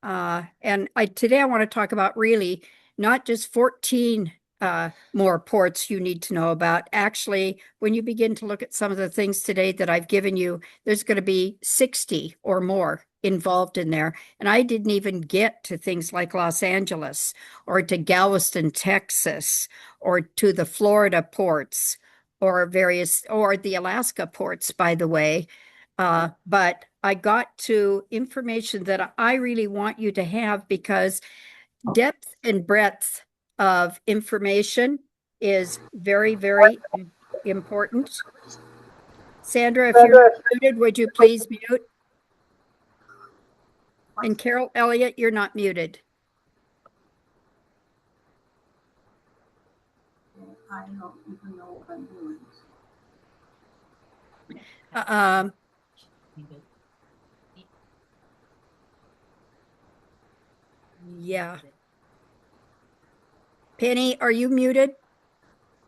And today I want to talk about really not just 14 more ports you need to know about. Actually, when you begin to look at some of the things today that I've given you, there's going to be 60 or more involved in there. And I didn't even get to things like Los Angeles or to Galveston, Texas, or to the Florida ports or the Alaska ports, by the way. But I got to information that I really want you to have because depth and breadth of information is very, very important. Sandra, if you're not muted, would you please mute? And Carol Elliott, you're not muted. I don't even know what I'm doing. Yeah. Penny, are you muted?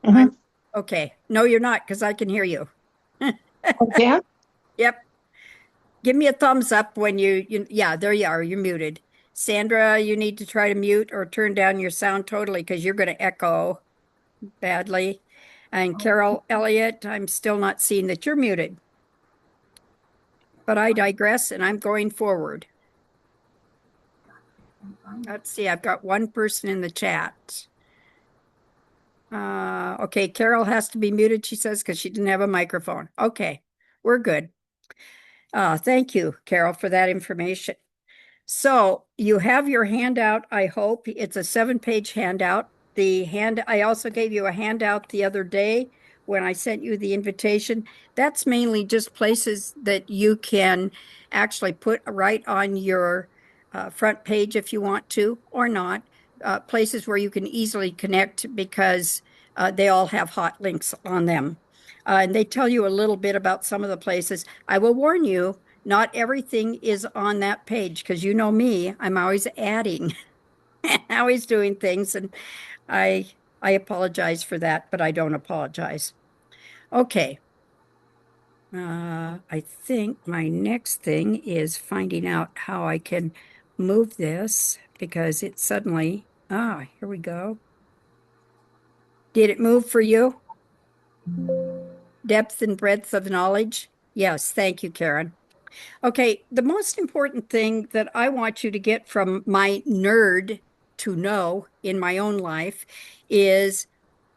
Mhm. Okay. No, you're not, because I can hear you. Yeah. Yep. Give me a thumbs up when yeah, there you are. You're muted. Sandra, you need to try to mute or turn down your sound totally because you're going to echo badly. And Carol Elliott, I'm still not seeing that you're muted. But I digress and I'm going forward. Let's see, I've got one person in the chat. Okay, Carol has to be muted, she says, because she didn't have a microphone. Okay, we're good. Thank you, Carol, for that information. So you have your handout, I hope. It's a 7-page handout. I also gave you a handout the other day when I sent you the invitation. That's mainly just places that you can actually put right on your front page if you want to, or not. Places where you can easily connect because they all have hot links on them. And they tell you a little bit about some of the places. I will warn you, not everything is on that page because you know me, I'm always adding, always doing things, and I apologize for that, but I don't apologize. Okay. I think my next thing is finding out how I can move this because it suddenly, here we go. Did it move for you? Depth and breadth of knowledge? Yes, thank you, Karen. Okay, the most important thing that I want you to get from my nerd to know in my own life is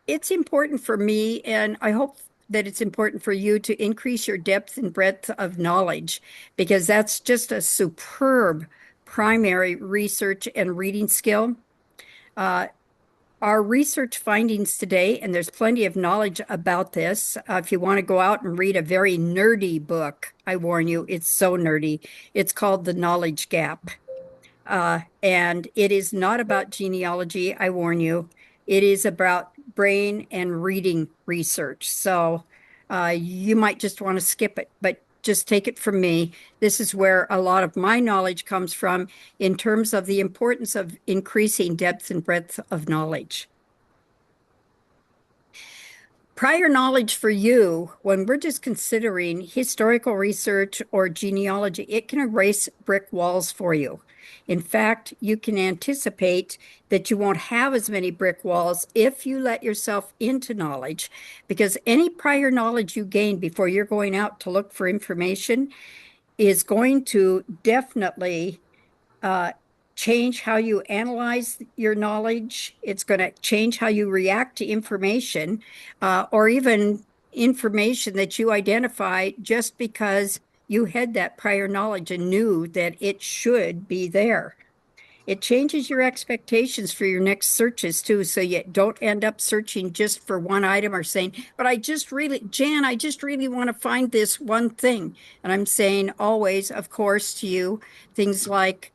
it's important for me, and I hope that it's important for you to increase your depth and breadth of knowledge because that's just a superb primary research and reading skill. Uh, our research findings today, and there's plenty of knowledge about this. If you want to go out and read a very nerdy book, I warn you, it's so nerdy. It's called The Knowledge Gap. And it is not about genealogy, I warn you. It is about brain and reading research. So you might just want to skip it, but just take it from me. This is where a lot of my knowledge comes from in terms of the importance of increasing depth and breadth of knowledge. Prior knowledge for you, when we're just considering historical research or genealogy, it can erase brick walls for you. In fact, you can anticipate that you won't have as many brick walls if you let yourself into knowledge, because any prior knowledge you gain before you're going out to look for information is going to definitely change how you analyze your knowledge. It's going to change how you react to information, or even information that you identify just because you had that prior knowledge and knew that it should be there. It changes your expectations for your next searches too, so you don't end up searching just for one item or saying, but Jan, I just really want to find this one thing. And I'm saying always, of course, to you, things like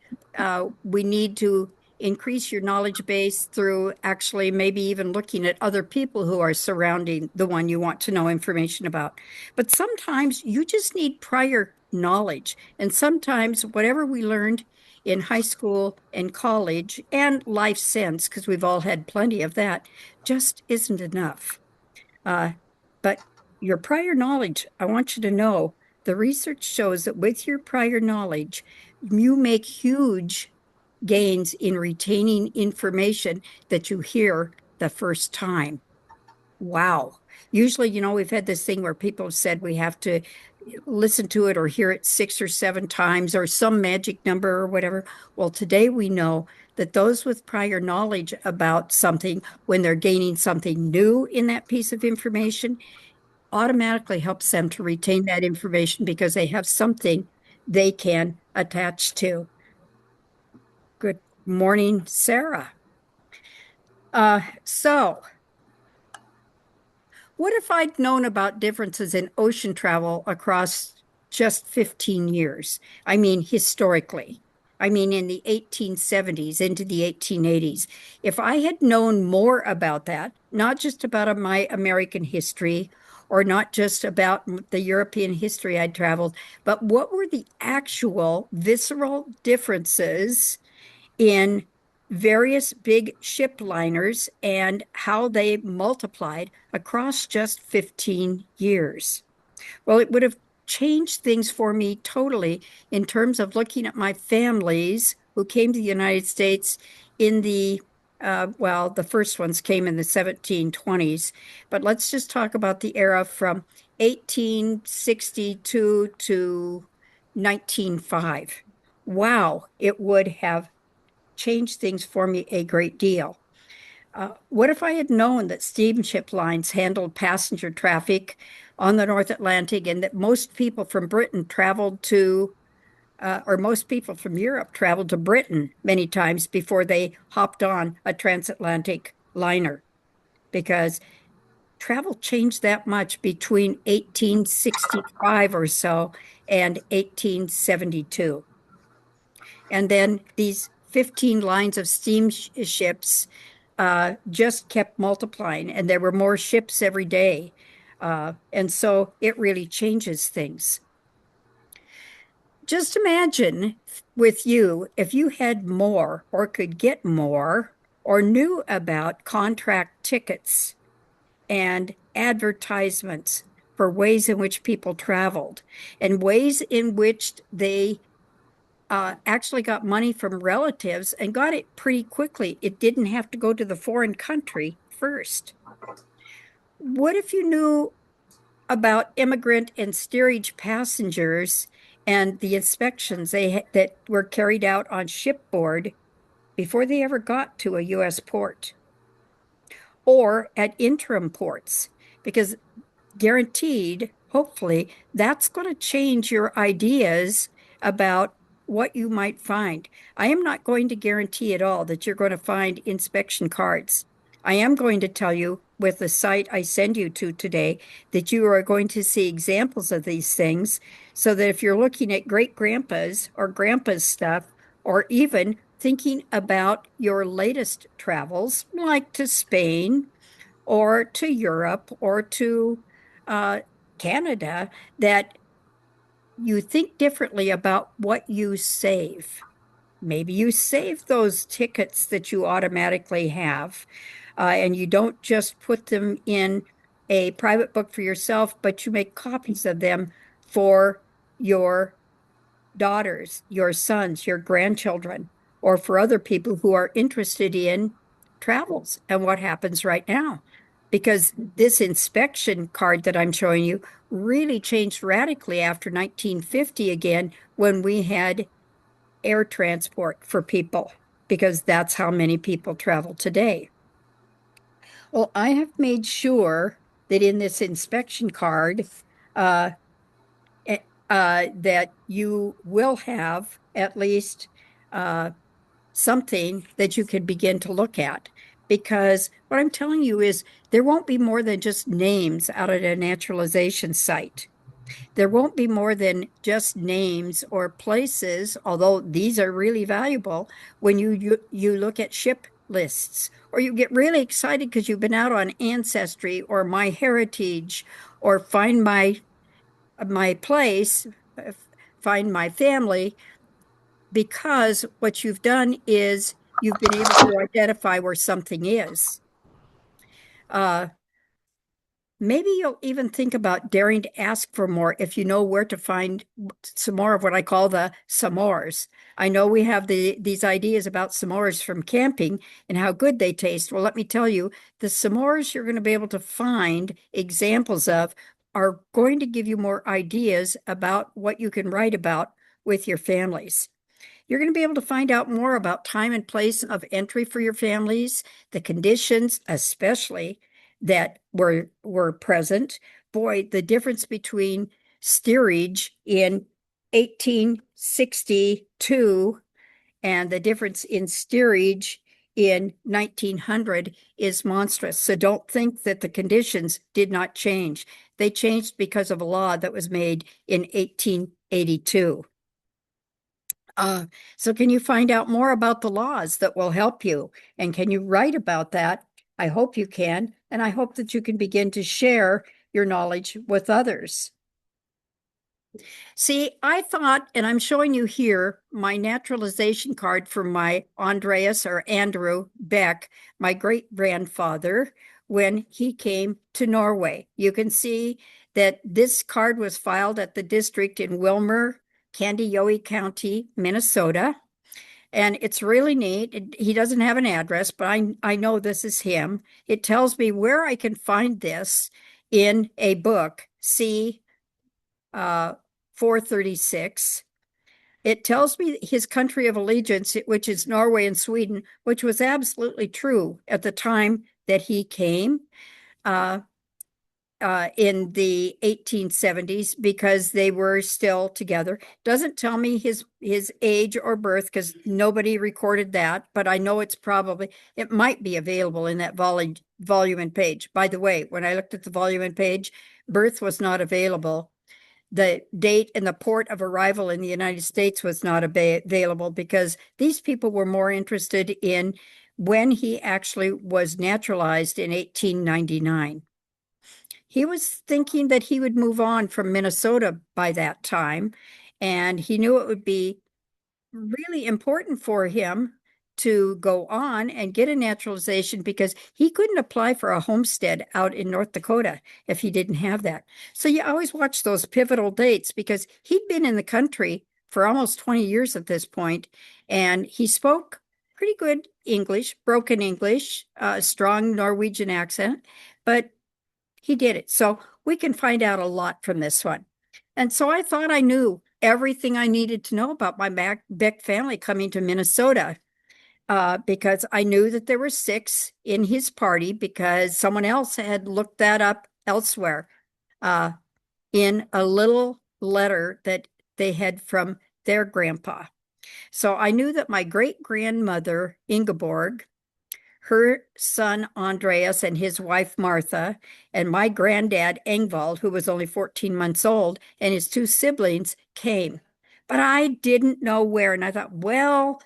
we need to increase your knowledge base through actually maybe even looking at other people who are surrounding the one you want to know information about. But sometimes you just need prior knowledge. And sometimes whatever we learned in high school and college and life since, because we've all had plenty of that, just isn't enough. But your prior knowledge, I want you to know the research shows that with your prior knowledge, you make huge gains in retaining information that you hear the first time. Wow. Usually, we've had this thing where people have said we have to listen to it or hear it 6 or 7 times or some magic number or whatever. Well, today we know that those with prior knowledge about something, when they're gaining something new in that piece of information, automatically helps them to retain that information because they have something they can attach to. Good morning, Sarah. So what if I'd known about differences in ocean travel across just 15 years? I mean, historically. I mean, in the 1870s into the 1880s. If I had known more about that, not just about my American history or not just about the European history I'd traveled, but what were the actual visceral differences in various big ship liners and how they multiplied across just 15 years. Well, it would have changed things for me totally in terms of looking at my families who came to the United States in well, the first ones came in the 1720s, but let's just talk about the era from 1862 to 1905. Wow, it would have changed things for me a great deal. What if I had known that steamship lines handled passenger traffic on the North Atlantic and that most people from Britain traveled or most people from Europe traveled to Britain many times before they hopped on a transatlantic liner? Because travel changed that much between 1865 or so and 1872. And then these 15 lines of steamships just kept multiplying, and there were more ships every day. And so it really changes things. Just imagine with you if you had more or could get more or knew about contract tickets and advertisements for ways in which people traveled and ways in which they actually got money from relatives and got it pretty quickly. It didn't have to go to the foreign country first. What if you knew about immigrant and steerage passengers and the inspections that were carried out on shipboard before they ever got to a U.S. port or at interim ports? Because guaranteed, hopefully, that's going to change your ideas about what you might find. I am not going to guarantee at all that you're going to find inspection cards. I am going to tell you with the site I send you to today that you are going to see examples of these things so that if you're looking at great grandpa's or grandpa's stuff, or even thinking about your latest travels, like to Spain or to Europe or to uh, Canada, that you think differently about what you save. Maybe you save those tickets that you automatically have, and you don't just put them in a private book for yourself, but you make copies of them for your daughters, your sons, your grandchildren, or for other people who are interested in travels and what happens right now. Because this inspection card that I'm showing you really changed radically after 1950 again, when we had air transport for people, because that's how many people travel today. Well, I have made sure that in this inspection card, uh, eh, that you will have at least uh, something that you can begin to look at. Because what I'm telling you is there won't be more than just names out at a naturalization site. There won't be more than just names or places, although these are really valuable when you look at ship lists, or you get really excited because you've been out on Ancestry or My Heritage or Find My Place, uh, Find My Family, because what you've done is you've been able to identify where something is. Uh, Maybe you'll even think about daring to ask for more if you know where to find some more of what I call the s'mores. I know we have these ideas about s'mores from camping and how good they taste. Well, let me tell you, the s'mores you're going to be able to find examples of are going to give you more ideas about what you can write about with your families. You're going to be able to find out more about time and place of entry for your families, the conditions, especially that were present. Boy, the difference between steerage in 1862 and the difference in steerage in 1900 is monstrous. So don't think that the conditions did not change. They changed because of a law that was made in 1882. So can you find out more about the laws that will help you? And can you write about that? I hope you can. And I hope that you can begin to share your knowledge with others. See, I thought, and I'm showing you here my naturalization card from my Andreas or Andrew Beck, my great grandfather, when he came to Norway. You can see that this card was filed at the district in Wilmer, Kandiyohi County, Minnesota. And it's really neat. He doesn't have an address, but I know this is him. It tells me where I can find this in a book, C 436. It tells me his country of allegiance, which is Norway and Sweden, which was absolutely true at the time that he came. In the 1870s because they were still together. Doesn't tell me his age or birth because nobody recorded that, but I know it might be available in that volume and page. By the way, when I looked at the volume and page, birth was not available. The date and the port of arrival in the United States was not available because these people were more interested in when he actually was naturalized in 1899. He was thinking that he would move on from Minnesota by that time, and he knew it would be really important for him to go on and get a naturalization because he couldn't apply for a homestead out in North Dakota if he didn't have that. So you always watch those pivotal dates because he'd been in the country for almost 20 years at this point, and he spoke pretty good English, broken English, strong Norwegian accent, but he did it. So we can find out a lot from this one. And so I thought I knew everything I needed to know about my Beck family coming to Minnesota because I knew that there were 6 in his party because someone else had looked that up elsewhere in a little letter that they had from their grandpa. So I knew that my great grandmother, Ingeborg, her son Andreas and his wife Martha, and my granddad Engvald, who was only 14 months old, and his 2 siblings came. But I didn't know where. And I thought, well,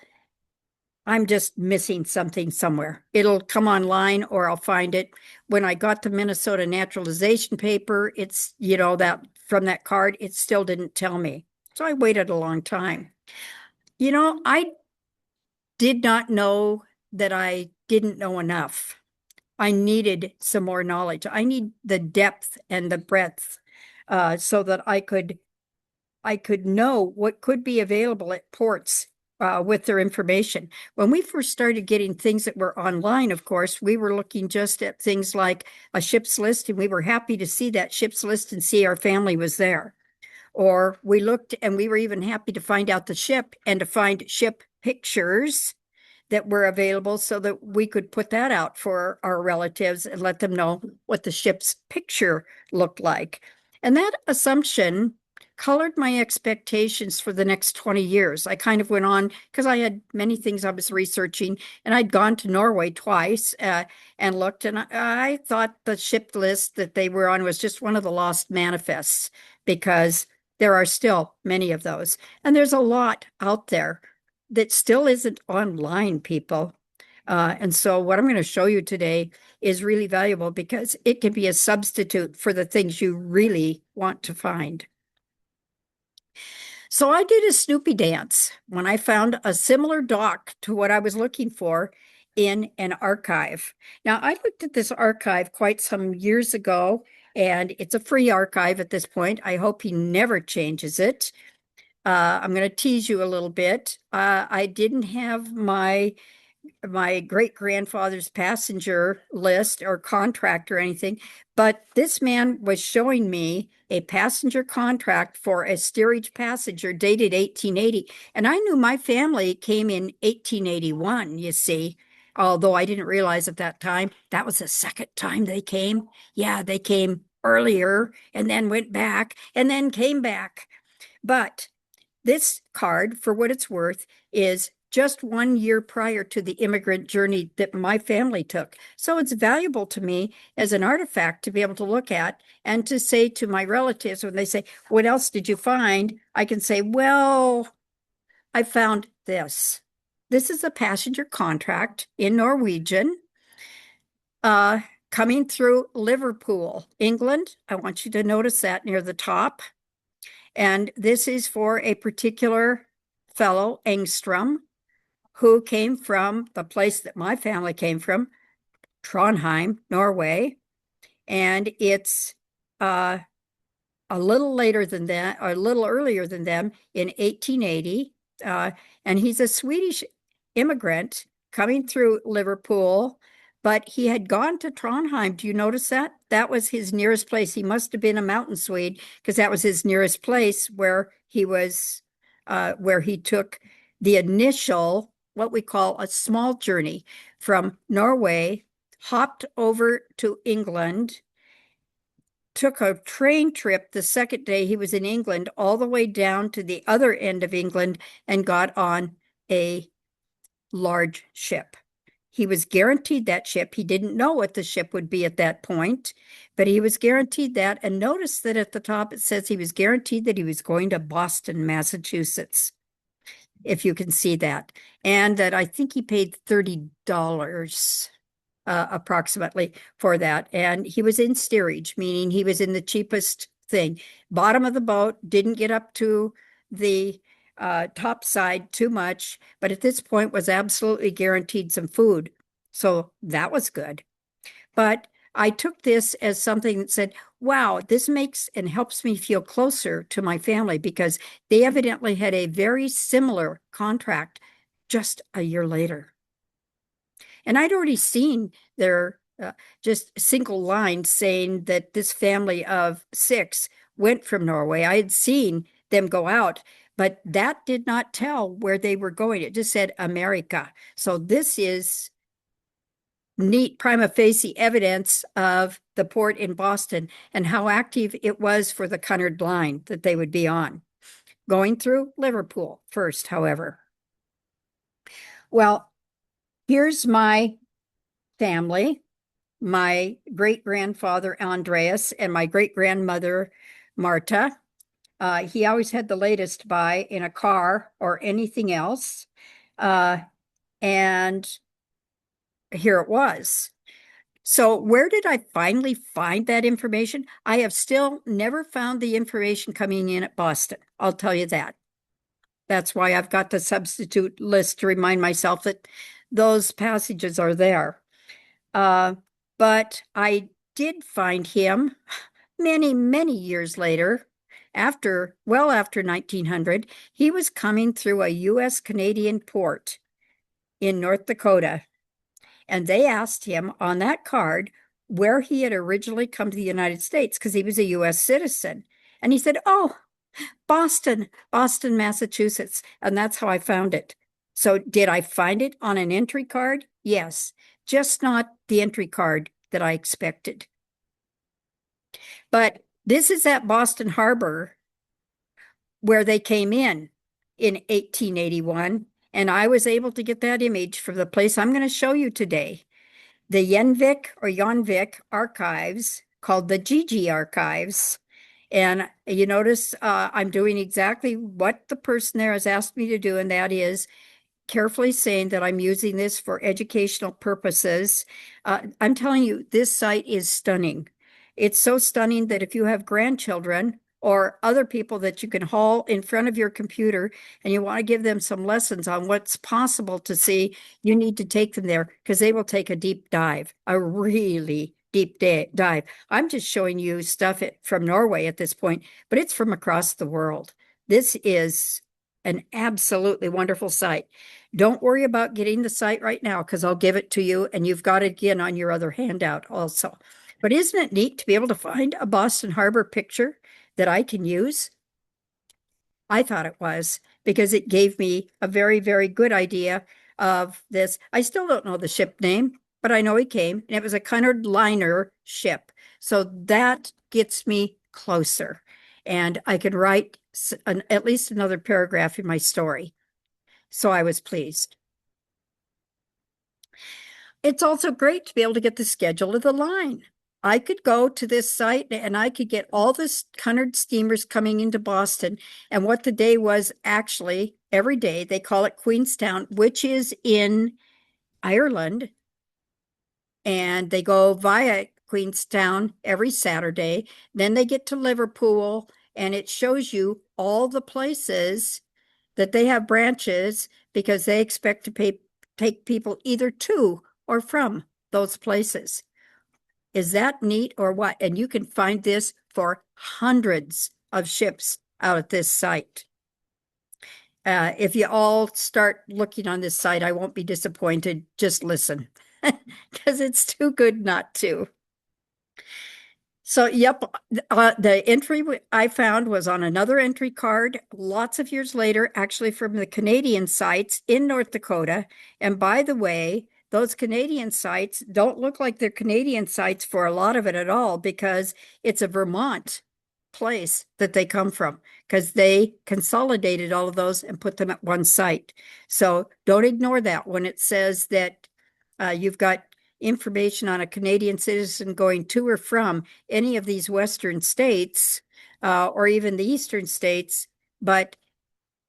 I'm just missing something somewhere. It'll come online or I'll find it. When I got the Minnesota naturalization paper, it's, that from that card, it still didn't tell me. So I waited a long time. I did not know that I didn't know enough. I needed some more knowledge. I need the depth and the breadth so that I could know what could be available at ports with their information. When we first started getting things that were online, of course, we were looking just at things like a ship's list, and we were happy to see that ship's list and see our family was there. Or we looked and we were even happy to find out the ship and to find ship pictures that were available so that we could put that out for our relatives and let them know what the ship's picture looked like. And that assumption colored my expectations for the next 20 years. I kind of went on because I had many things I was researching, and I'd gone to Norway twice and looked, and I thought the ship list that they were on was just one of the lost manifests because there are still many of those. And there's a lot out there that still isn't online, people. And so what I'm going to show you today is really valuable because it can be a substitute for the things you really want to find. So I did a Snoopy dance when I found a similar doc to what I was looking for in an archive. Now, I looked at this archive quite some years ago. And it's a free archive at this point. I hope he never changes it. I'm going to tease you a little bit. I didn't have my great grandfather's passenger list or contract or anything, but this man was showing me a passenger contract for a steerage passenger dated 1880. And I knew my family came in 1881, you see, although I didn't realize at that time that was the second time they came. Yeah, they came earlier and then went back and then came back. But this card, for what it's worth, is just 1 year prior to the immigrant journey that my family took. So it's valuable to me as an artifact to be able to look at and to say to my relatives when they say, what else did you find? I can say, well, I found this. This is a passenger contract in Norwegian coming through Liverpool, England. I want you to notice that near the top. And this is for a particular fellow, Engstrom, who came from the place that my family came from, Trondheim, Norway. And it's a little later than that, or a little earlier than them in 1880. And he's a Swedish immigrant coming through Liverpool, but he had gone to Trondheim. Do you notice that? That was his nearest place. He must have been a mountain Swede because that was his nearest place where he was, where he took the initial, what we call a small journey from Norway, hopped over to England, took a train trip the second day he was in England all the way down to the other end of England and got on a large ship. He was guaranteed that ship. He didn't know what the ship would be at that point, but he was guaranteed that. And notice that at the top it says he was guaranteed that he was going to Boston, Massachusetts, if you can see that. And that I think he paid $30 approximately for that. And he was in steerage, meaning he was in the cheapest thing. Bottom of the boat, didn't get up to the top side too much, but at this point was absolutely guaranteed some food. So that was good. But I took this as something that said, wow, this makes and helps me feel closer to my family because they evidently had a very similar contract just a year later. And I'd already seen their just single line saying that this family of 6 went from Norway. I had seen them go out, but that did not tell where they were going. It just said America. So this is neat prima facie evidence of the port in Boston and how active it was for the Cunard line that they would be on. Going through Liverpool first, however. Well, here's my family, my great-grandfather Andreas and my great-grandmother Marta. He always had the latest buy in a car or anything else. And here it was. So where did I finally find that information? I have still never found the information coming in at Boston. I'll tell you that. That's why I've got the substitute list to remind myself that those passages are there. But I did find him many, many years later, well after 1900, he was coming through a U.S. Canadian port in North Dakota. And they asked him on that card where he had originally come to the United States because he was a U.S. citizen. And he said, oh, Boston, Massachusetts. And that's how I found it. So did I find it on an entry card? Yes, just not the entry card that I expected. But this is at Boston Harbor where they came in 1881. And I was able to get that image from the place I'm going to show you today. The Jonvik archives called the GG archives. And you notice I'm doing exactly what the person there has asked me to do, and that is carefully saying that I'm using this for educational purposes. I'm telling you, this site is stunning. It's so stunning that if you have grandchildren or other people that you can haul in front of your computer and you want to give them some lessons on what's possible to see, you need to take them there because they will take a deep dive, a really dive. I'm just showing you stuff from Norway at this point, but it's from across the world. This is an absolutely wonderful site. Don't worry about getting the site right now because I'll give it to you and you've got it again on your other handout also. But isn't it neat to be able to find a Boston Harbor picture that I can use? I thought it was because it gave me a very, very good idea of this. I still don't know the ship name, but I know he came and it was a Cunard liner ship. So that gets me closer and I could write at least another paragraph in my story. So I was pleased. It's also great to be able to get the schedule of the line. I could go to this site and I could get all the Cunard steamers coming into Boston and what the day was actually every day. They call it Queenstown, which is in Ireland. And they go via Queenstown every Saturday. Then they get to Liverpool and it shows you all the places that they have branches because they expect to take people either to or from those places. Is that neat or what? And you can find this for hundreds of ships out at this site. If you all start looking on this site, I won't be disappointed. Just listen because it's too good not to. So, yep, the entry I found was on another entry card lots of years later, actually from the Canadian sites in North Dakota. And by the way, those Canadian sites don't look like they're Canadian sites for a lot of it at all because it's a Vermont place that they come from because they consolidated all of those and put them at one site. So don't ignore that when it says that you've got information on a Canadian citizen going to or from any of these Western states or even the Eastern states, but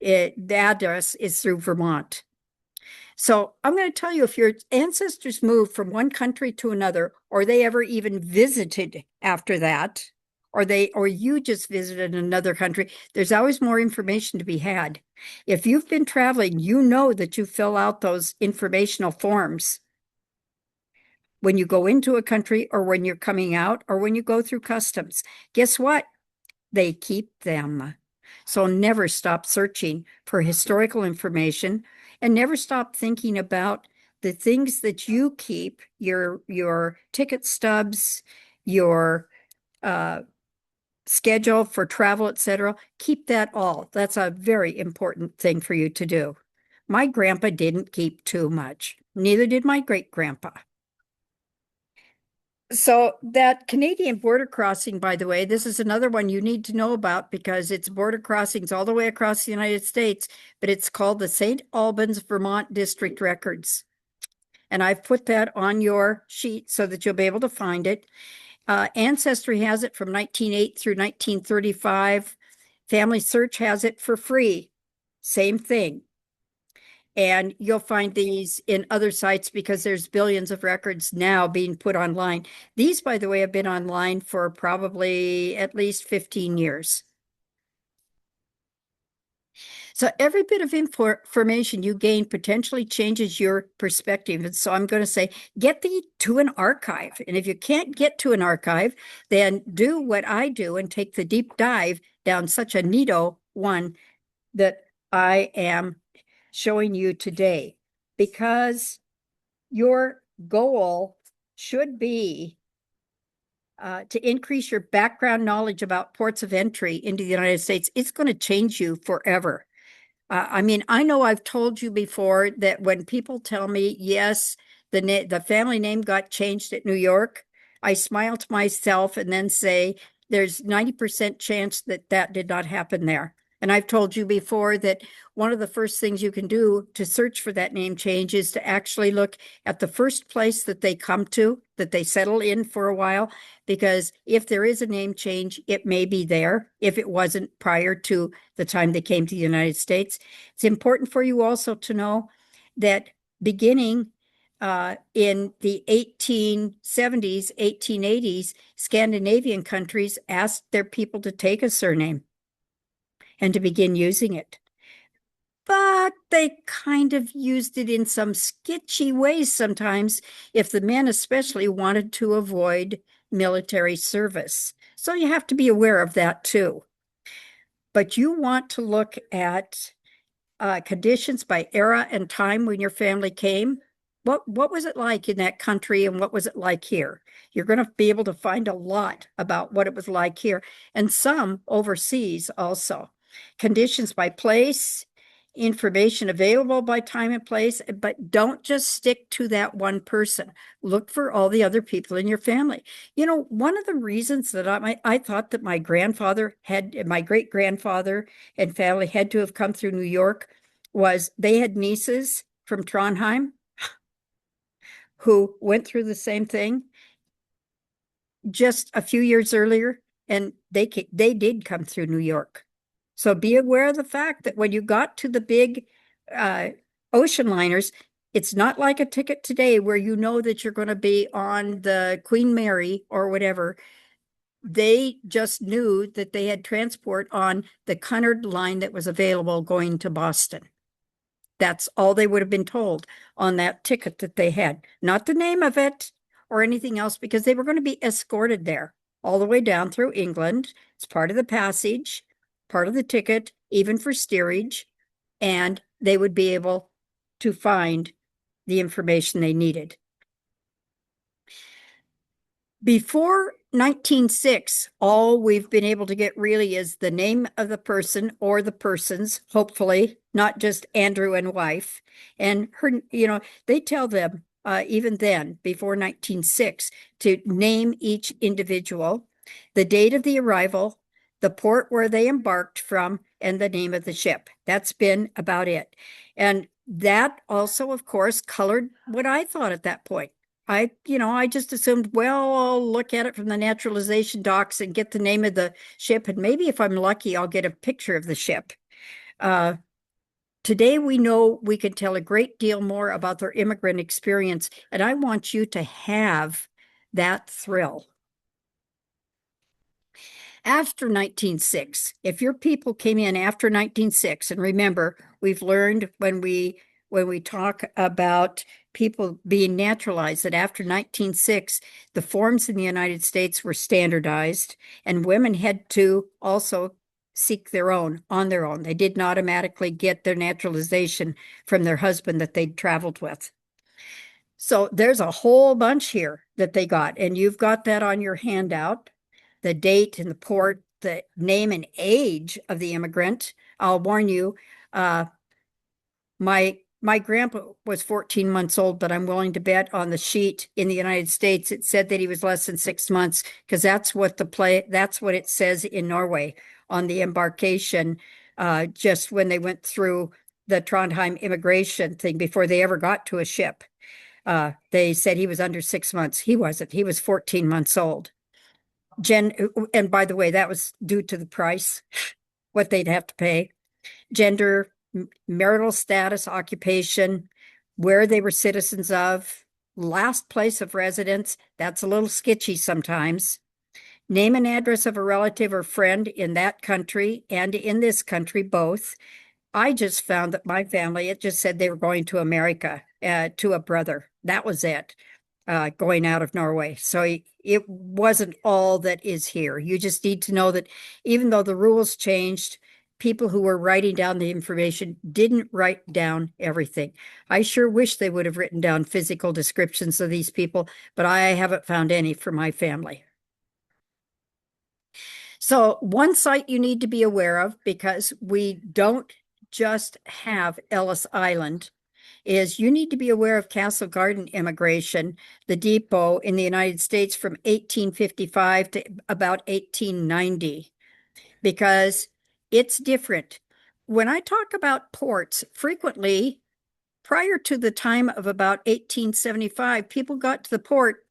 the address is through Vermont. So I'm going to tell you if your ancestors moved from one country to another, or they ever even visited after that, or you just visited another country, there's always more information to be had. If you've been traveling, you know that you fill out those informational forms when you go into a country or when you're coming out or when you go through customs. Guess what? They keep them. So never stop searching for historical information and never stop thinking about the things that you keep, your ticket stubs, your schedule for travel, etc. Keep that all. That's a very important thing for you to do. My grandpa didn't keep too much. Neither did my great grandpa. So that Canadian border crossing, by the way, this is another one you need to know about because it's border crossings all the way across the United States, but it's called the St. Albans, Vermont District Records. And I've put that on your sheet so that you'll be able to find it. Ancestry has it from 1908 through 1935. Family Search has it for free. Same thing. And you'll find these in other sites because there's billions of records now being put online. These, by the way, have been online for probably at least 15 years. So every bit of information you gain potentially changes your perspective. And so I'm going to say, get to an archive. And if you can't get to an archive, then do what I do and take the deep dive down such a neato one that I am showing you today, because your goal should be to increase your background knowledge about ports of entry into the United States. It's going to change you forever. I mean, I know I've told you before that when people tell me, yes, the family name got changed at New York, I smile to myself and then say, there's 90% chance that that did not happen there. And I've told you before that one of the first things you can do to search for that name change is to actually look at the first place that they come to, that they settle in for a while, because if there is a name change, it may be there if it wasn't prior to the time they came to the United States. It's important for you also to know that beginning in the 1870s, 1880s, Scandinavian countries asked their people to take a surname and to begin using it. but they kind of used it in some sketchy ways sometimes if the men especially wanted to avoid military service. So you have to be aware of that too. But you want to look at conditions by era and time when your family came. What was it like in that country and what was it like here? You're going to be able to find a lot about what it was like here and some overseas also. Conditions by place, information available by time and place, but don't just stick to that one person. Look for all the other people in your family. You know, one of the reasons that I thought that my grandfather had, my great grandfather and family had to have come through New York was they had nieces from Trondheim who went through the same thing just a few years earlier, and they did come through New York. So be aware of the fact that when you got to the big uh, ocean liners, it's not like a ticket today where you know that you're going to be on the Queen Mary or whatever. They just knew that they had transport on the Cunard line that was available going to Boston. That's all they would have been told on that ticket that they had, not the name of it or anything else, because they were going to be escorted there all the way down through England. It's part of the passage, part of the ticket, even for steerage, and they would be able to find the information they needed. Before 1906, all we've been able to get really is the name of the person or the persons, hopefully, not just Andrew and wife. And her, you know, they tell them, even then, before 1906, to name each individual, the date of the arrival, the port where they embarked from, and the name of the ship. That's been about it. And that also, of course, colored what I thought at that point. I just assumed, well, I'll look at it from the naturalization docs and get the name of the ship. And maybe if I'm lucky, I'll get a picture of the ship. Today, we know we can tell a great deal more about their immigrant experience. And I want you to have that thrill. After 1906, if your people came in after 1906, and remember, we've learned when we talk about people being naturalized that after 1906, the forms in the United States were standardized, and women had to also seek their own on their own. They didn't automatically get their naturalization from their husband that they'd traveled with. So there's a whole bunch here that they got, and you've got that on your handout, the date and the port, the name and age of the immigrant. I'll warn you, my grandpa was 14 months old, but I'm willing to bet on the sheet in the United States it said that he was less than 6 months, because that's what it says in Norway on the embarkation, just when they went through the Trondheim immigration thing before they ever got to a ship. They said he was under 6 months. He wasn't. He was 14 months old. And by the way, that was due to the price, what they'd have to pay. Gender, marital status, occupation, where they were citizens of, last place of residence. That's a little sketchy sometimes. Name and address of a relative or friend in that country and in this country, both. I just found that my family, it just said they were going to America, to a brother. That was it, going out of Norway. So it wasn't all that is here. You just need to know that even though the rules changed, people who were writing down the information didn't write down everything. I sure wish they would have written down physical descriptions of these people, but I haven't found any for my family. So one site you need to be aware of, because we don't just have Ellis Island, is you need to be aware of Castle Garden immigration, the depot in the United States from 1855 to about 1890, because it's different. When I talk about ports, frequently prior to the time of about 1875, people got to the port,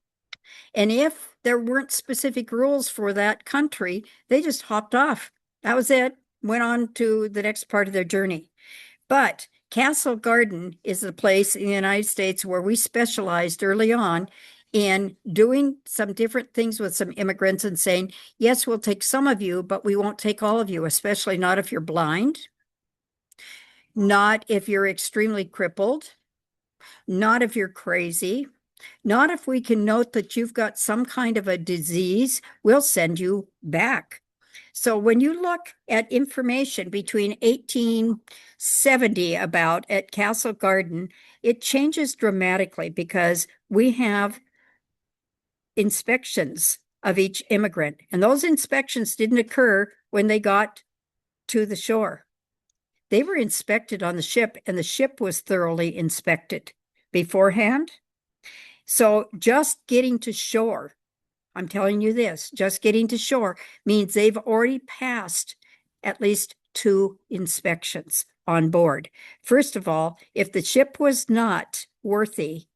and if there weren't specific rules for that country, they just hopped off. That was it, went on to the next part of their journey. But Castle Garden is a place in the United States where we specialized early on in doing some different things with some immigrants and saying, yes, we'll take some of you, but we won't take all of you, especially not if you're blind, Not if you're extremely crippled, not if you're crazy, not if we can note that you've got some kind of a disease, we'll send you back. So when you look at information between 1870 about at Castle Garden, it changes dramatically because we have inspections of each immigrant, and those inspections didn't occur when they got to the shore. They were inspected on the ship, and the ship was thoroughly inspected beforehand. So just getting to shore, I'm telling you this, just getting to shore means they've already passed at least 2 inspections on board. First of all, if the ship was not worthy,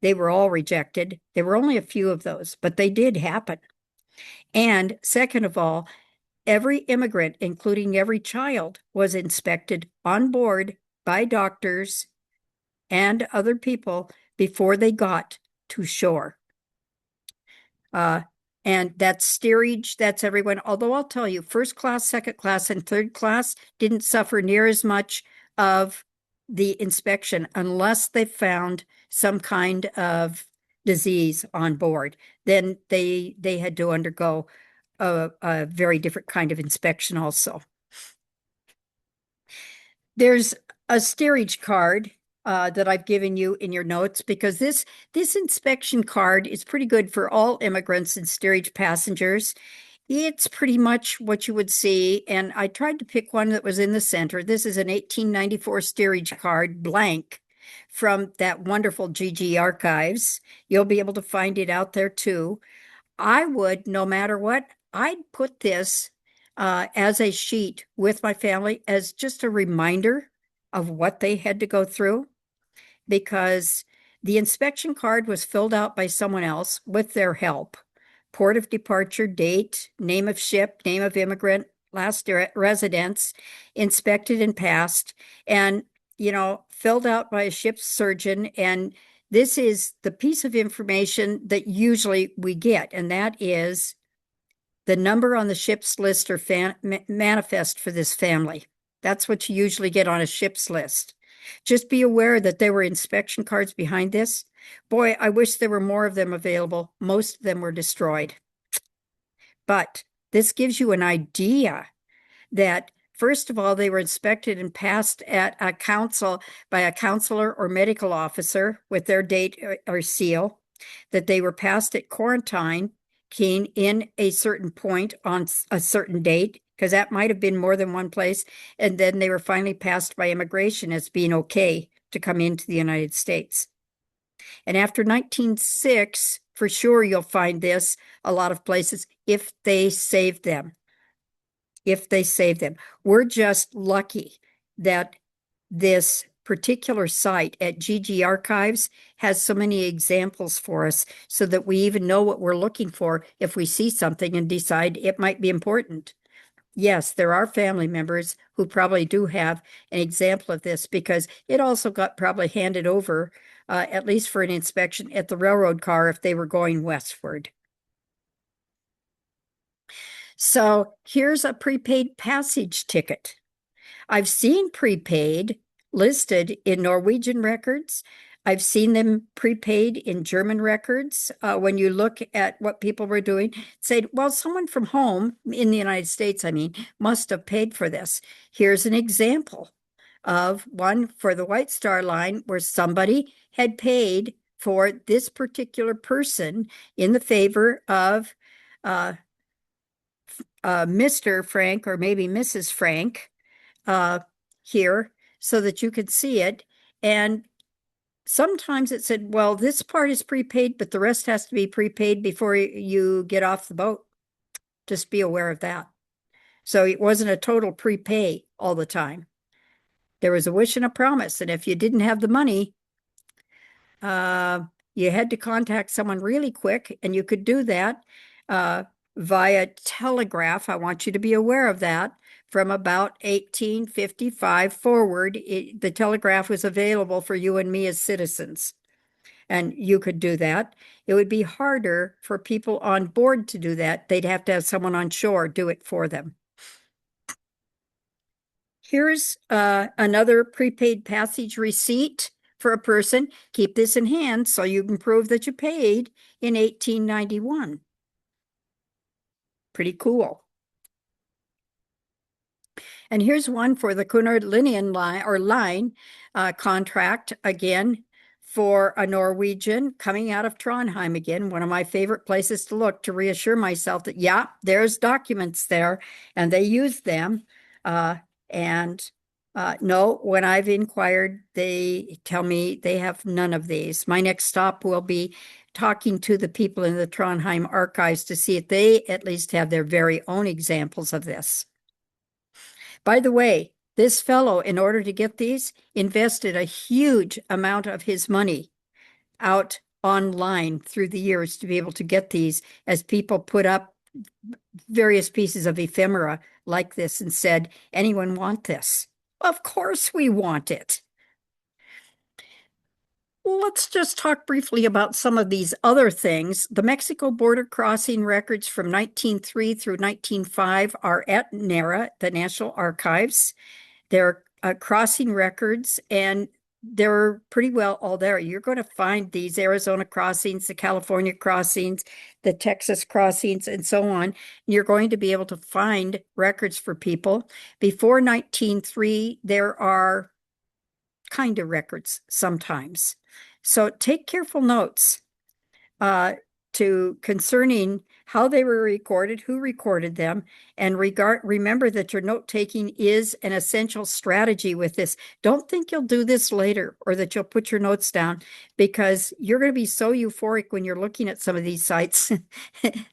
they were all rejected. There were only a few of those, but they did happen. And second of all, every immigrant, including every child, was inspected on board by doctors and other people before they got to shore. And that's steerage, that's everyone. Although I'll tell you, first class, second class, and third class didn't suffer near as much of the inspection unless they found some kind of disease on board. Then they had to undergo a very different kind of inspection also. There's a steerage card that I've given you in your notes because this inspection card is pretty good for all immigrants and steerage passengers. It's pretty much what you would see, and I tried to pick one that was in the center. This is an 1894 steerage card, blank, from that wonderful GG archives. You'll be able to find it out there too. I would, no matter what, I'd put this as a sheet with my family as just a reminder of what they had to go through, because the inspection card was filled out by someone else with their help. Port of departure, date, name of ship, name of immigrant, last residence, inspected and passed, and, filled out by a ship's surgeon. And this is the piece of information that usually we get, and that is the number on the ship's list or manifest for this family. That's what you usually get on a ship's list. Just be aware that there were inspection cards behind this. Boy, I wish there were more of them available. Most of them were destroyed. But this gives you an idea that, first of all, they were inspected and passed at a council by a counselor or medical officer with their date or seal, that they were passed at quarantine in a certain point on a certain date, because that might have been more than one place, and then they were finally passed by immigration as being okay to come into the United States. And after 1906, for sure you'll find this a lot of places, if they saved them. If they save them. We're just lucky that this particular site at GG Archives has so many examples for us so that we even know what we're looking for if we see something and decide it might be important. Yes, there are family members who probably do have an example of this because it also got probably handed over, at least for an inspection at the railroad car if they were going westward. So here's a prepaid passage ticket. I've seen prepaid listed in Norwegian records. I've seen them prepaid in German records. When you look at what people were doing, say, well, someone from home in the United States, I mean, must have paid for this. Here's an example of one for the White Star Line where somebody had paid for this particular person in the favor of Mr. Frank or maybe Mrs. Frank here so that you could see it. And sometimes it said, well, this part is prepaid, but the rest has to be prepaid before you get off the boat. Just be aware of that. So it wasn't a total prepay all the time. There was a wish and a promise. And if you didn't have the money, you had to contact someone really quick, and you could do that via telegraph. I want you to be aware of that. From about 1855 forward, the telegraph was available for you and me as citizens, and you could do that. It would be harder for people on board to do that. They'd have to have someone on shore do it for them. Here's another prepaid passage receipt for a person. Keep this in hand so you can prove that you paid in 1891. Pretty cool. And here's one for the Cunard line contract again for a Norwegian coming out of Trondheim again, one of my favorite places to look to reassure myself that, yeah, there's documents there and they use them. No, when I've inquired, they tell me they have none of these. My next stop will be talking to the people in the Trondheim archives to see if they at least have their very own examples of this. By the way, this fellow, in order to get these, invested a huge amount of his money out online through the years to be able to get these, as people put up various pieces of ephemera like this and said, anyone want this? Of course we want it. Let's just talk briefly about some of these other things. The Mexico border crossing records from 1903 through 1905 are at NARA, the National Archives. They're crossing records, and they're pretty well all there. You're going to find these Arizona crossings, the California crossings, the Texas crossings, and so on. You're going to be able to find records for people. Before 1903, there are kind of records sometimes. So take careful notes concerning how they were recorded, who recorded them, and remember that your note-taking is an essential strategy with this. Don't think you'll do this later or that you'll put your notes down, because you're going to be so euphoric when you're looking at some of these sites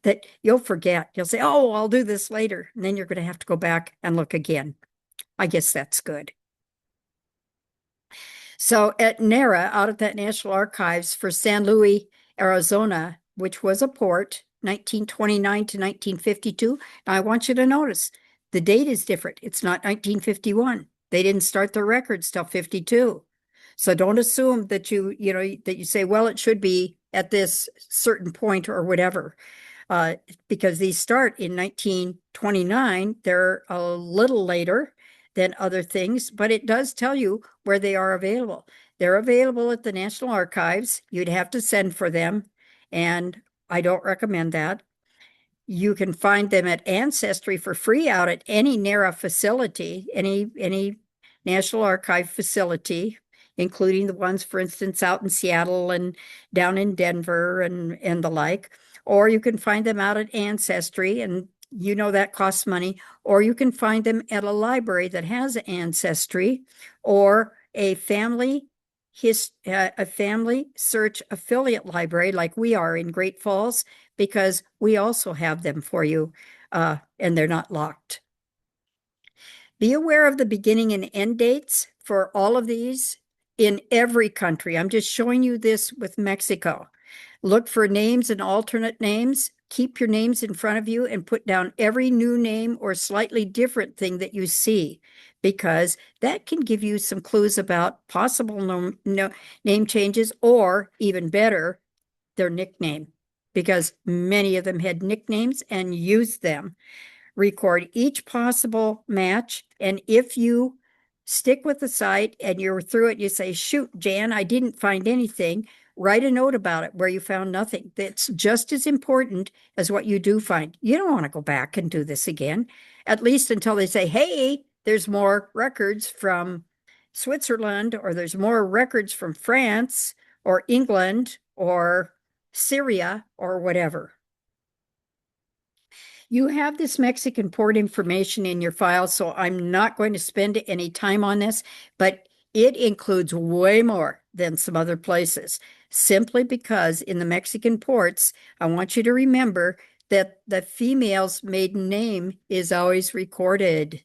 that you'll forget. You'll say, oh, I'll do this later. And then you're going to have to go back and look again. I guess that's good. So at NARA, out at that National Archives for San Luis, Arizona, which was a port, 1929 to 1952. Now I want you to notice the date is different. It's not 1951. They didn't start their records till 52. So don't assume that you say, well, it should be at this certain point or whatever. Because these start in 1929. They're a little later than other things, but it does tell you where they are available. They're available at the National Archives. You'd have to send for them, and I don't recommend that. You can find them at Ancestry for free out at any NARA facility, any National Archive facility, including the ones, for instance, out in Seattle and down in Denver and the like. Or you can find them out at Ancestry, and you know that costs money. Or you can find them at a library that has Ancestry, or a family search affiliate library like we are in Great Falls, because we also have them for you, and they're not locked. Be aware of the beginning and end dates for all of these in every country. I'm just showing you this with Mexico. Look for names and alternate names. Keep your names in front of you and put down every new name or slightly different thing that you see, because that can give you some clues about possible name changes, or even better, their nickname, because many of them had nicknames and used them. Record each possible match, and if you stick with the site and you're through it, you say, shoot, Jan, I didn't find anything. Write a note about it where you found nothing. That's just as important as what you do find. You don't want to go back and do this again, at least until they say, hey, there's more records from Switzerland, or there's more records from France or England or Syria or whatever. You have this Mexican port information in your file, so I'm not going to spend any time on this, but it includes way more than some other places, simply because in the Mexican ports, I want you to remember that the female's maiden name is always recorded.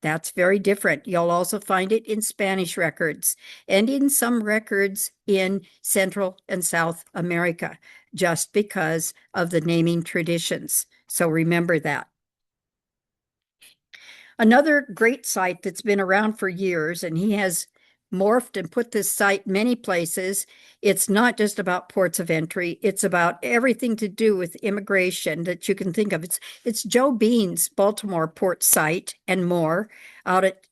That's very different. You'll also find it in Spanish records and in some records in Central and South America, just because of the naming traditions. So remember that. Another great site that's been around for years, and he has morphed and put this site many places. It's not just about ports of entry. It's about everything to do with immigration that you can think of. It's Joe Bean's Baltimore port site and more.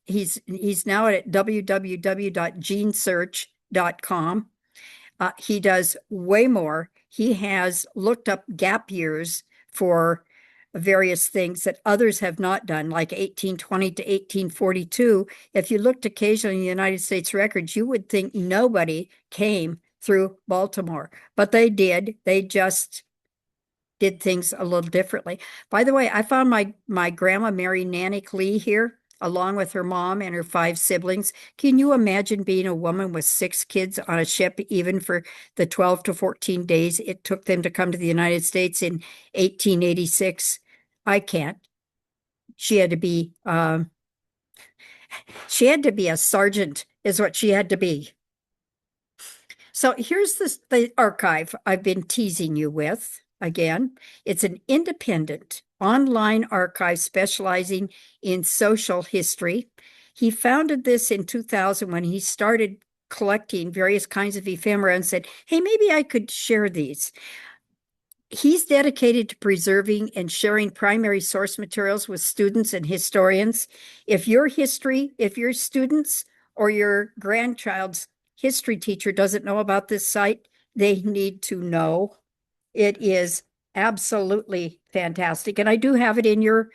He's now at www.genesearch.com. He does way more. He has looked up gap years for various things that others have not done, like 1820 to 1842. If you looked occasionally in the United States records, you would think nobody came through Baltimore, but they did. They just did things a little differently. By the way, I found my grandma Mary Nanick Lee here, along with her mom and her 5 siblings. Can you imagine being a woman with 6 kids on a ship, even for the 12 to 14 days it took them to come to the United States in 1886? I can't. She had to be a sergeant, is what she had to be. So here's the archive I've been teasing you with. Again, it's an independent online archive specializing in social history. He founded this in 2000 when he started collecting various kinds of ephemera and said, hey, maybe I could share these. He's dedicated to preserving and sharing primary source materials with students and historians. If your students or your grandchild's history teacher doesn't know about this site, they need to know. It is absolutely fantastic. And I do have it in your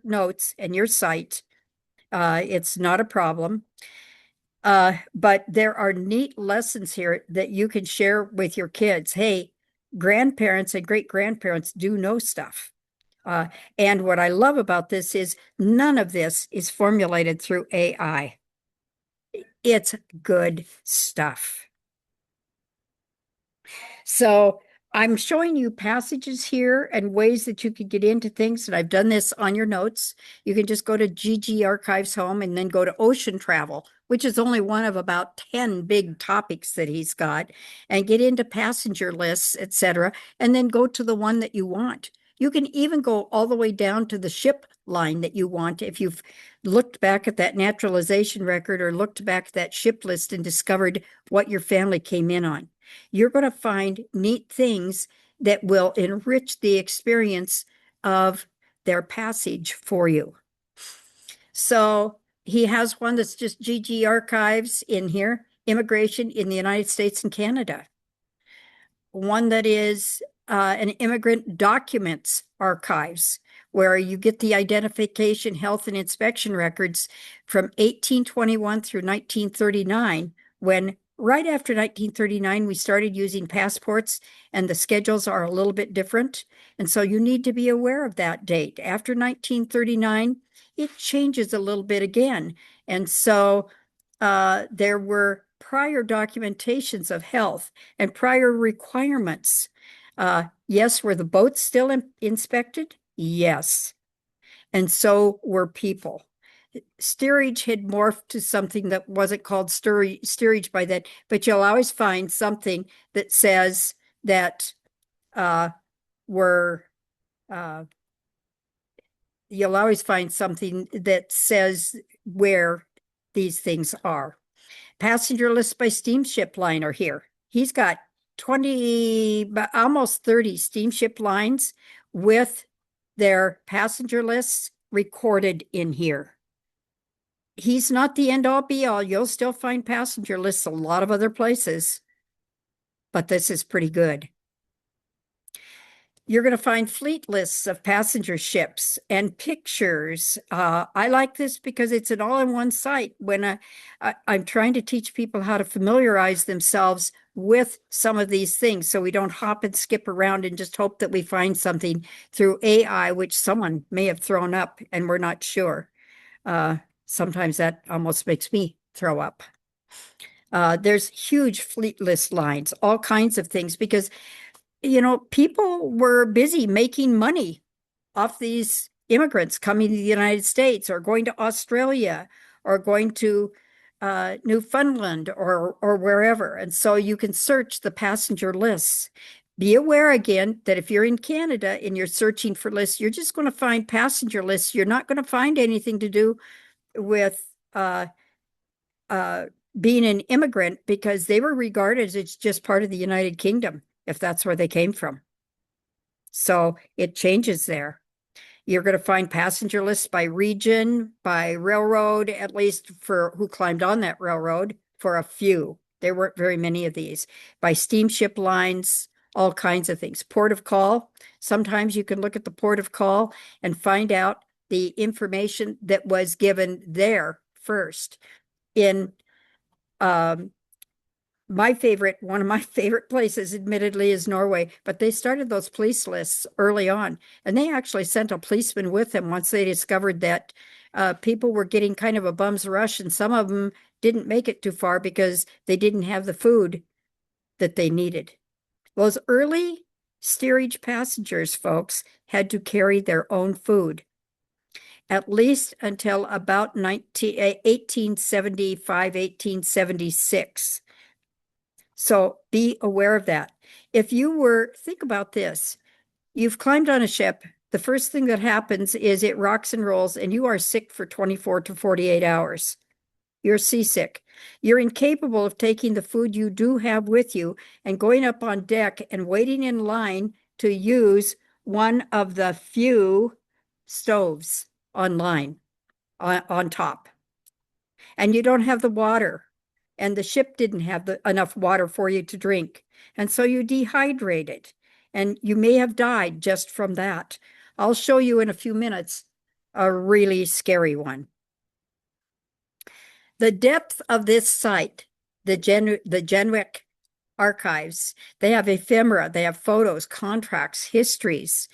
notes and your site. It's not a problem. But there are neat lessons here that you can share with your kids. Hey, grandparents and great-grandparents do know stuff. And what I love about this is none of this is formulated through AI. It's good stuff. So I'm showing you passages here and ways that you could get into things, and I've done this on your notes. You can just go to GG Archives Home and then go to ocean travel, which is only one of about 10 big topics that he's got, and get into passenger lists, etc., and then go to the one that you want. You can even go all the way down to the ship line that you want if you've looked back at that naturalization record or looked back at that ship list and discovered what your family came in on. You're going to find neat things that will enrich the experience of their passage for you. So he has one that's just GG Archives in here, Immigration in the United States and Canada. One that is an Immigrant Documents Archives, where you get the identification, health, and inspection records from 1821 through 1939, when right after 1939, we started using passports and the schedules are a little bit different. And so you need to be aware of that date. After 1939, it changes a little bit again. And so there were prior documentations of health and prior requirements. Yes, were the boats still inspected? Yes. And so were people. Steerage had morphed to something that wasn't called steerage by then, but you'll always find something that says that you'll always find something that says where these things are. Passenger lists by steamship line are here. He's got 20, almost 30 steamship lines with their passenger lists recorded in here. He's not the end-all be-all. You'll still find passenger lists a lot of other places, but this is pretty good. You're going to find fleet lists of passenger ships and pictures. I like this because it's an all-in-one site. When I'm trying to teach people how to familiarize themselves with some of these things, so we don't hop and skip around and just hope that we find something through AI, which someone may have thrown up and we're not sure. Sometimes that almost makes me throw up. There's huge fleet list lines, all kinds of things, because people were busy making money off these immigrants coming to the United States or going to Australia or going to Newfoundland or wherever. And so you can search the passenger lists. Be aware again that if you're in Canada and you're searching for lists, you're just going to find passenger lists. You're not going to find anything to do with being an immigrant because they were regarded as just part of the United Kingdom, if that's where they came from. So it changes there. You're going to find passenger lists by region, by railroad, at least for who climbed on that railroad, for a few. There weren't very many of these. By steamship lines, all kinds of things. Port of call. Sometimes you can look at the port of call and find out the information that was given there first. In one of my favorite places, admittedly, is Norway, but they started those police lists early on, and they actually sent a policeman with them once they discovered that people were getting kind of a bum's rush, and some of them didn't make it too far because they didn't have the food that they needed. Those early steerage passengers, folks, had to carry their own food, at least until about 1875, 1876. So be aware of that. Think about this. You've climbed on a ship. The first thing that happens is it rocks and rolls, and you are sick for 24 to 48 hours. You're seasick. You're incapable of taking the food you do have with you and going up on deck and waiting in line to use one of the few stoves on top. And you don't have the water. And the ship didn't have enough water for you to drink. And so you dehydrated. And you may have died just from that. I'll show you in a few minutes a really scary one. The depth of this site, the Genwick archives, they have ephemera, they have photos, contracts, histories,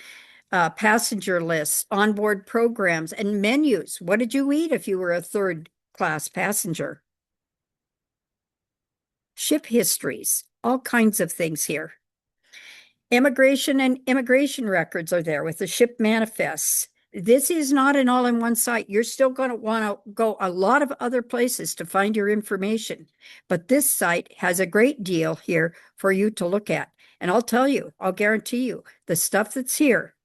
passenger lists, onboard programs, and menus. What did you eat if you were a third-class passenger? Ship histories, all kinds of things here. Immigration and immigration records are there with the ship manifests. This is not an all-in-one site. You're still going to want to go a lot of other places to find your information. But this site has a great deal here for you to look at. And I'll guarantee you, the stuff that's here,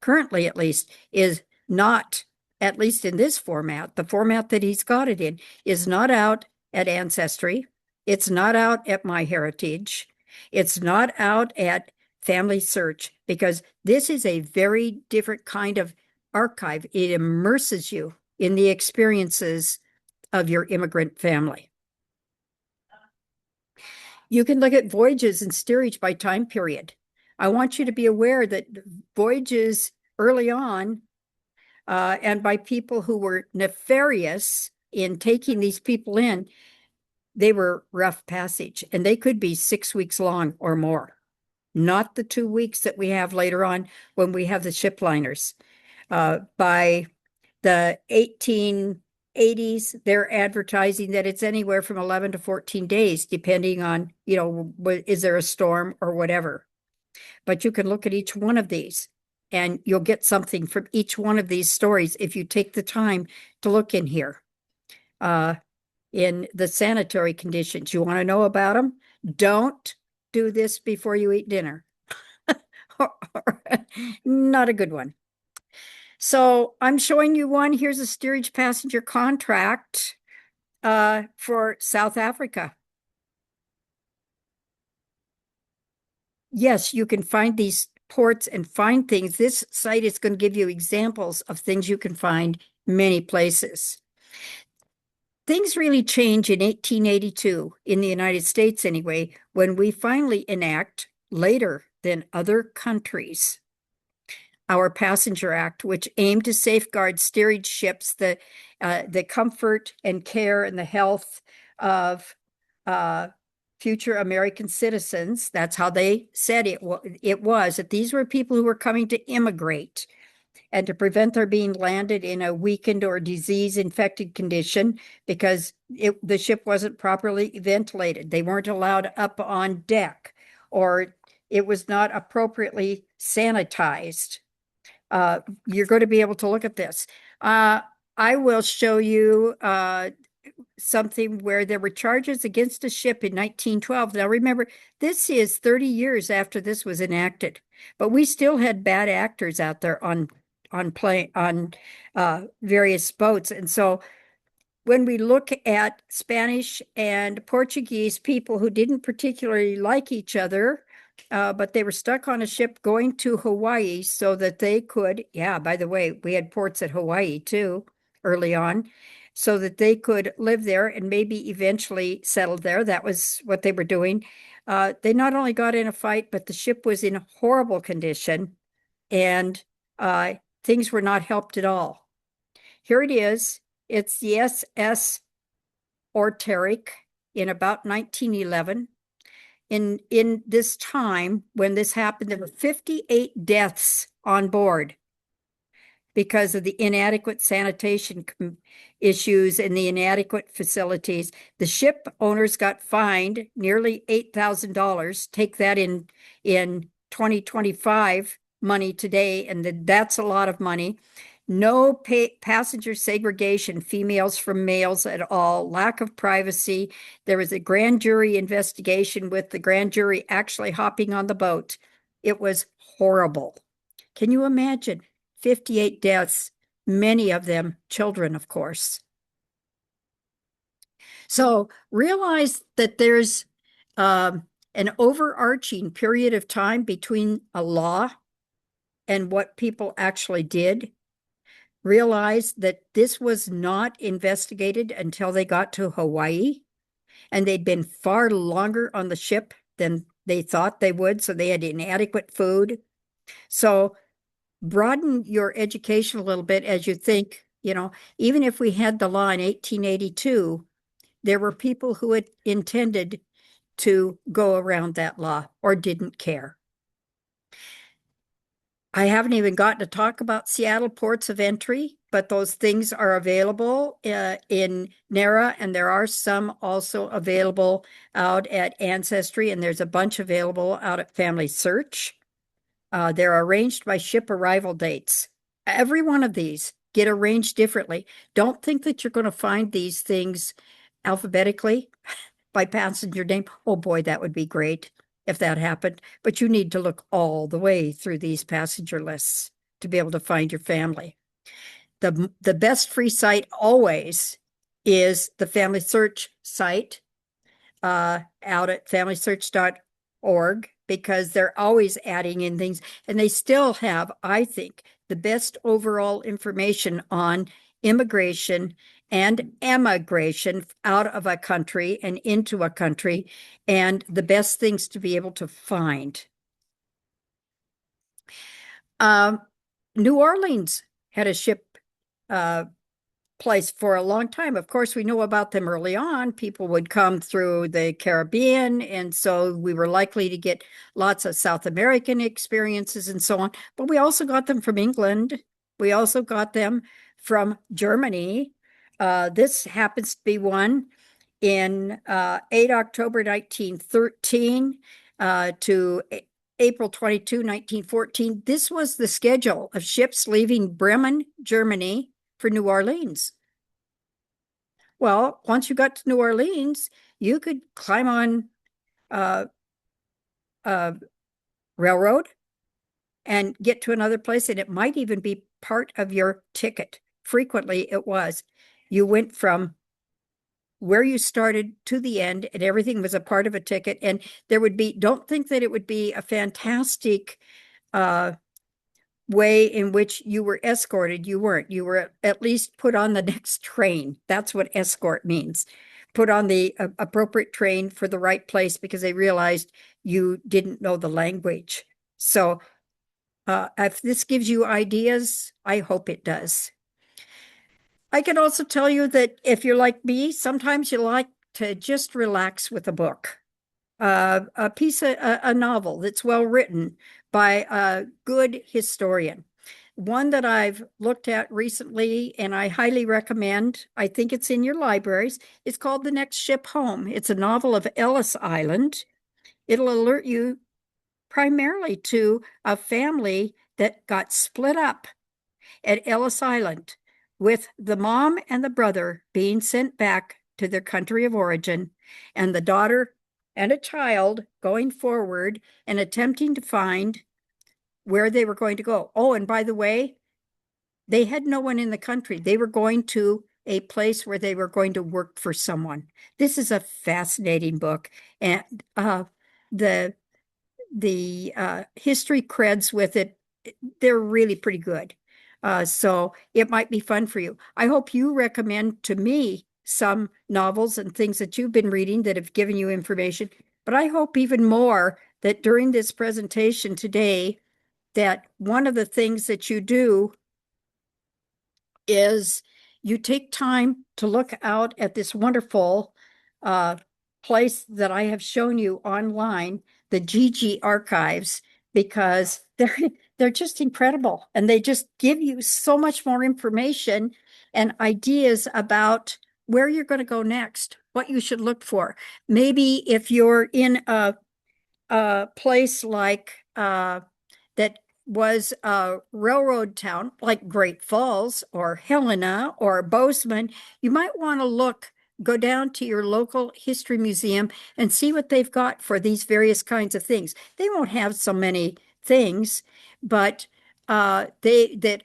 currently at least, is not, at least in this format, the format that he's got it in, is not out at Ancestry. It's not out at MyHeritage. It's not out at Family Search, because this is a very different kind of archive. It immerses you in the experiences of your immigrant family. You can look at voyages and steerage by time period. I want you to be aware that voyages early on, and by people who were nefarious in taking these people in, they were rough passage, and they could be 6 weeks long or more. Not the 2 weeks that we have later on when we have the ship liners. By the 1880s, they're advertising that it's anywhere from 11 to 14 days, depending on, is there a storm or whatever. But you can look at each one of these, and you'll get something from each one of these stories if you take the time to look in here. In the sanitary conditions, you want to know about them? Don't do this before you eat dinner. Not a good one. So I'm showing you one. Here's a steerage passenger contract for South Africa. Yes, you can find these ports and find things. This site is going to give you examples of things you can find many places. Things really change in 1882, in the United States anyway, when we finally enact, later than other countries, our Passenger Act, which aimed to safeguard steerage ships, the comfort and care and the health of future American citizens. That's how they said it was, that these were people who were coming to immigrate, and to prevent their being landed in a weakened or disease-infected condition because the ship wasn't properly ventilated. They weren't allowed up on deck, or it was not appropriately sanitized. You're going to be able to look at this. I will show you something where there were charges against a ship in 1912. Now remember, this is 30 years after this was enacted, but we still had bad actors out there on various boats. And so when we look at Spanish and Portuguese people who didn't particularly like each other, but they were stuck on a ship going to Hawaii so that they could, yeah, by the way, we had ports at Hawaii too early on, so that they could live there and maybe eventually settle there. That was what they were doing. They not only got in a fight, but the ship was in horrible condition and things were not helped at all. Here it is. It's the SS Orteric in about 1911. In this time, when this happened, there were 58 deaths on board because of the inadequate sanitation issues and the inadequate facilities. The ship owners got fined nearly $8,000. Take that in 2025 money today, and that's a lot of money. No passenger segregation, females from males at all, lack of privacy. There was a grand jury investigation with the grand jury actually hopping on the boat. It was horrible. Can you imagine? 58 deaths, many of them children, of course. So realize that there's an overarching period of time between a law and what people actually did. Realize that this was not investigated until they got to Hawaii, and they'd been far longer on the ship than they thought they would, so they had inadequate food. So broaden your education a little bit as you think, even if we had the law in 1882, there were people who had intended to go around that law or didn't care. I haven't even gotten to talk about Seattle ports of entry, but those things are available in NARA, and there are some also available out at Ancestry, and there's a bunch available out at Family Search. They're arranged by ship arrival dates. Every one of these get arranged differently. Don't think that you're going to find these things alphabetically by passenger name. Oh boy, that would be great if that happened. But you need to look all the way through these passenger lists to be able to find your family. The best free site always is the Family Search site out at familysearch.org, because they're always adding in things, and they still have, I think, the best overall information on immigration and emigration out of a country and into a country, and the best things to be able to find. New Orleans had a ship place for a long time. Of course, we know about them early on. People would come through the Caribbean, and so we were likely to get lots of South American experiences and so on. But we also got them from England. We also got them from Germany. This happens to be one in 8 October 1913 to April 22, 1914. This was the schedule of ships leaving Bremen, Germany, for New Orleans. Well, once you got to New Orleans, you could climb on a railroad and get to another place, and it might even be part of your ticket. Frequently it was. You went from where you started to the end, and everything was a part of a ticket. And there would be, don't think that it would be a fantastic way in which you were escorted. You weren't. You were at least put on the next train. That's what escort means. Put on the appropriate train for the right place, because they realized you didn't know the language. So if this gives you ideas, I hope it does. I can also tell you that if you're like me, sometimes you like to just relax with a book. A novel that's well written by a good historian. One that I've looked at recently and I highly recommend, I think it's in your libraries, it's called The Next Ship Home. It's a novel of Ellis Island. It'll alert you primarily to a family that got split up at Ellis Island, with the mom and the brother being sent back to their country of origin, and the daughter and a child going forward and attempting to find where they were going to go. Oh, and by the way, they had no one in the country. They were going to a place where they were going to work for someone. This is a fascinating book, and the history creds with it, they're really pretty good. So it might be fun for you. I hope you recommend to me some novels and things that you've been reading that have given you information. But I hope even more that during this presentation today, that one of the things that you do is you take time to look out at this wonderful place that I have shown you online, the GG archives, because they're just incredible, and they just give you so much more information and ideas about where you're going to go next, what you should look for. Maybe if you're in a place like that was a railroad town like Great Falls or Helena or Bozeman, you might want to go down to your local history museum and see what they've got for these various kinds of things. They won't have so many things, but that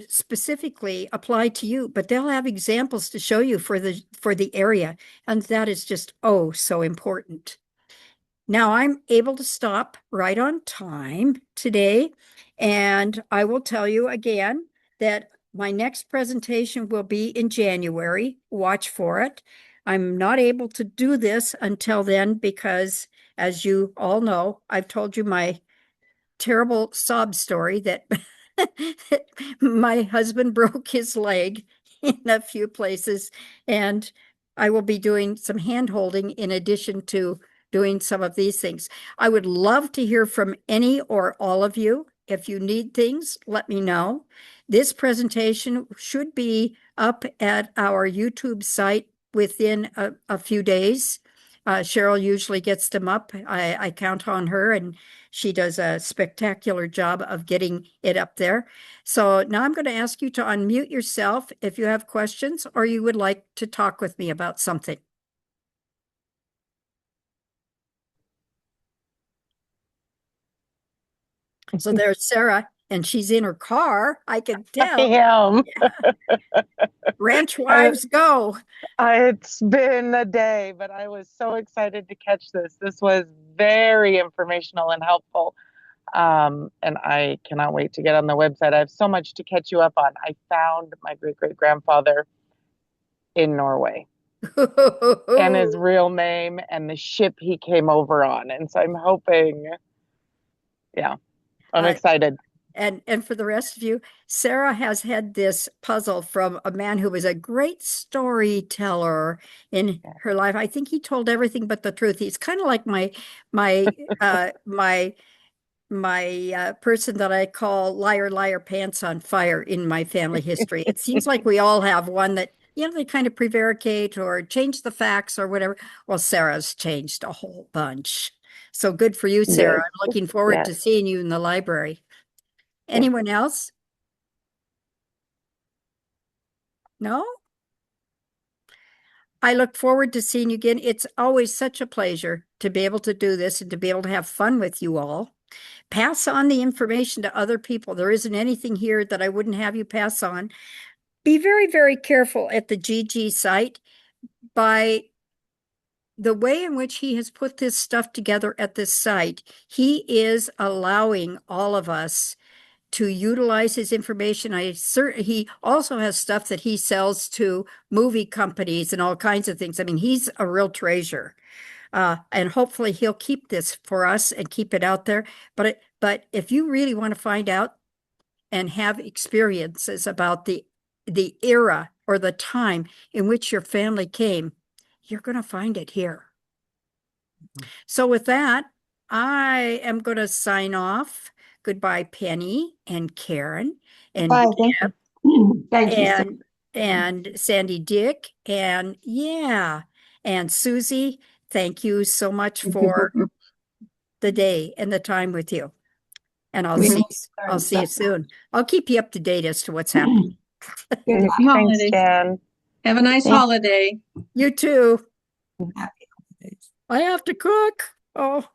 specifically apply to you, but they'll have examples to show you for the area, and that is just so important. Now I'm able to stop right on time today, and I will tell you again that my next presentation will be in January. Watch for it. I'm not able to do this until then because, as you all know, I've told you my terrible sob story that my husband broke his leg in a few places, and I will be doing some hand holding in addition to doing some of these things. I would love to hear from any or all of you. If you need things, let me know. This presentation should be up at our YouTube site within a few days. Cheryl usually gets them up. I count on her, and she does a spectacular job of getting it up there. So now I'm going to ask you to unmute yourself if you have questions or you would like to talk with me about something. So there's Sarah, and she's in her car. I can tell. I am. Ranch wives go. It's been a day, but I was so excited to catch this. This was very informational and helpful. And I cannot wait to get on the website. I have so much to catch you up on. I found my great-great-grandfather in Norway and his real name and the ship he came over on. And so I'm hoping, I'm excited. And for the rest of you, Sarah has had this puzzle from a man who was a great storyteller in her life. I think he told everything but the truth. He's kind of like my person that I call liar, liar, pants on fire in my family history. It seems like we all have one that, they kind of prevaricate or change the facts or whatever. Well, Sarah's changed a whole bunch. So good for you, Sarah. Yes. I'm looking forward to seeing you in the library. Anyone else? No? I look forward to seeing you again. It's always such a pleasure to be able to do this and to be able to have fun with you all. Pass on the information to other people. There isn't anything here that I wouldn't have you pass on. Be very, very careful at the GG site by the way in which he has put this stuff together at this site. He is allowing all of us to utilize his information. He also has stuff that he sells to movie companies and all kinds of things. I mean, he's a real treasure. And hopefully he'll keep this for us and keep it out there. But if you really want to find out and have experiences about the era or the time in which your family came, you're going to find it here. So with that, I am going to sign off. Goodbye, Penny and Karen and Bye, thank Deb you. Thank you. and Sandy Dick and and Susie. Thank you so much for the day and the time with you. And I'll see you soon. I'll keep you up to date as to what's happening. Thanks, Jan. Have a nice holiday. You too. Happy holidays. I have to cook. Oh.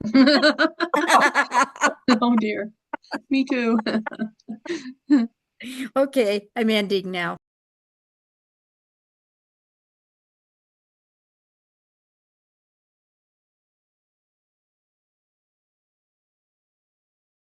Oh dear. Me too. Okay, I'm ending now.